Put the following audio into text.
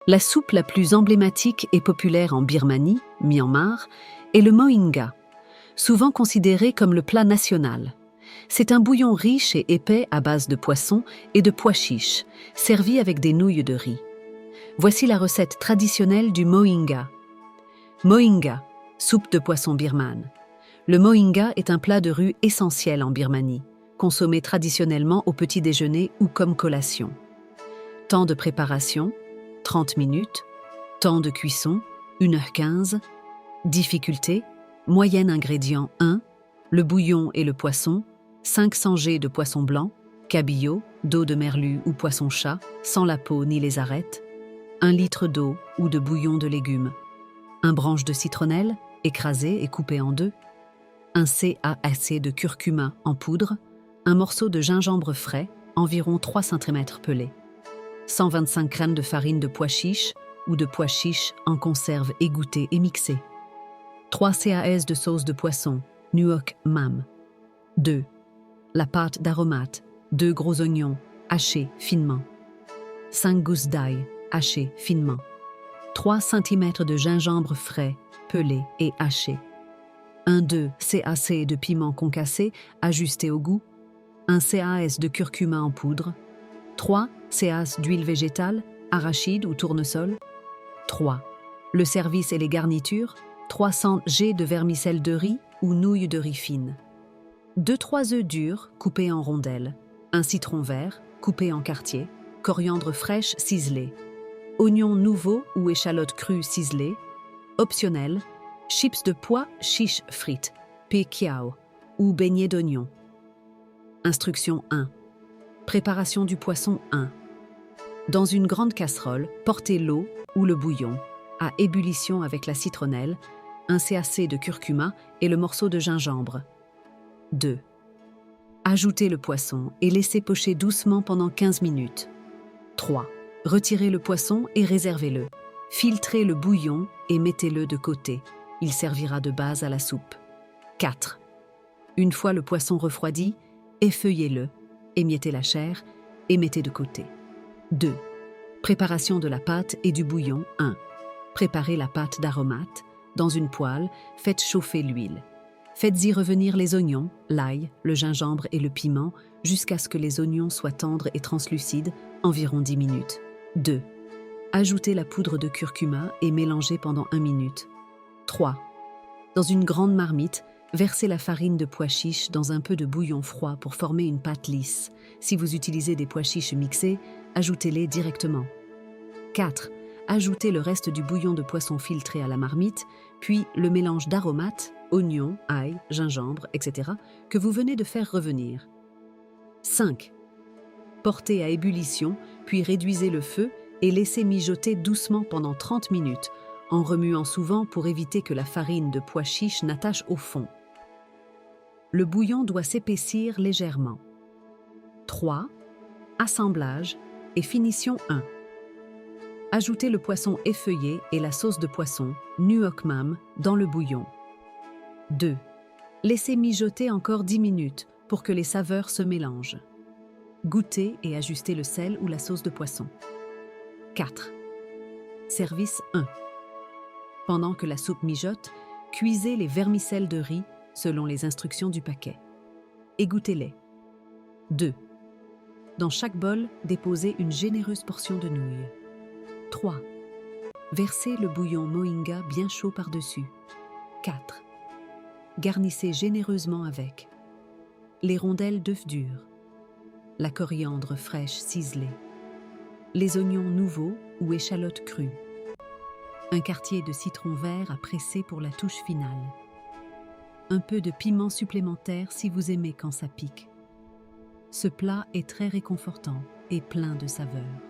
La soupe la plus emblématique et populaire en Birmanie, Myanmar, est le mohinga, souvent considéré comme le plat national. C'est un bouillon riche et épais à base de poisson et de pois chiches, servi avec des nouilles de riz. Voici la recette traditionnelle du mohinga. Mohinga, soupe de poisson birmane. Le mohinga est un plat de rue essentiel en Birmanie, consommé traditionnellement au petit déjeuner ou comme collation. Temps de préparation, 30 minutes. Temps de cuisson, 1h15. Difficulté, moyenne ingrédient 1. Le bouillon et le poisson, 500 g de poisson blanc, cabillaud, d'eau de merlu ou poisson-chat, sans la peau ni les arêtes. 1 litre d'eau ou de bouillon de légumes. 1 branche de citronnelle, écrasée et coupée en 2. 1 CAC de curcuma en poudre. 1 morceau de gingembre frais, environ 3 cm pelés. 125 g de farine de pois chiches ou de pois chiches en conserve égouttée et mixée. 3 CAS de sauce de poisson, nuoc mam. 2. La pâte d'aromate, 2 gros oignons, hachés finement. 5 gousses d'ail, hachées finement. 3 cm de gingembre frais, pelé et haché. 1-2 CAC de piment concassé, ajusté au goût. 1 CAS de curcuma en poudre. 3 CAS d'huile végétale, arachide ou tournesol. 3. Le service et les garnitures, 300 g de vermicelle de riz ou nouilles de riz fines. 2-3 œufs durs coupés en rondelles. 1 citron vert coupé en quartiers. Coriandre fraîche ciselée. Oignons nouveaux ou échalotes crues ciselées. Optionnel, chips de pois chiches frites, pai kiao ou beignets d'oignons. Instruction 1. Préparation du poisson 1. Dans une grande casserole, portez l'eau ou le bouillon à ébullition avec la citronnelle, 1 CAC de curcuma et le morceau de gingembre. 2. Ajoutez le poisson et laissez pocher doucement pendant 15 minutes. 3. Retirez le poisson et réservez-le. Filtrez le bouillon et mettez-le de côté. Il servira de base à la soupe. 4. Une fois le poisson refroidi, effeuillez-le, émiettez la chair et mettez de côté. 2. Préparation de la pâte et du bouillon 1. Préparez la pâte d'aromate. Dans une poêle, faites chauffer l'huile. Faites-y revenir les oignons, l'ail, le gingembre et le piment jusqu'à ce que les oignons soient tendres et translucides, environ 10 minutes. 2. Ajoutez la poudre de curcuma et mélangez pendant 1 minute. 3. Dans une grande marmite, versez la farine de pois chiches dans un peu de bouillon froid pour former une pâte lisse. Si vous utilisez des pois chiches mixés, ajoutez-les directement. 4. Ajoutez le reste du bouillon de poisson filtré à la marmite, puis le mélange d'aromates, oignons, ail, gingembre, etc. que vous venez de faire revenir. 5. Portez à ébullition, puis réduisez le feu et laissez mijoter doucement pendant 30 minutes, en remuant souvent pour éviter que la farine de pois chiches n'attache au fond. Le bouillon doit s'épaissir légèrement. 3. Assemblage et finition 1. Ajoutez le poisson effeuillé et la sauce de poisson, nuoc mam, dans le bouillon. 2. Laissez mijoter encore 10 minutes pour que les saveurs se mélangent. Goûtez et ajustez le sel ou la sauce de poisson. 4. Service 1. Pendant que la soupe mijote, cuisez les vermicelles de riz selon les instructions du paquet. Égouttez-les. 2. Dans chaque bol, déposez une généreuse portion de nouilles. 3. Versez le bouillon mohinga bien chaud par-dessus. 4. Garnissez généreusement avec les rondelles d'œufs durs, la coriandre fraîche ciselée, les oignons nouveaux ou échalotes crues, un quartier de citron vert à presser pour la touche finale, un peu de piment supplémentaire si vous aimez quand ça pique. Ce plat est très réconfortant et plein de saveurs.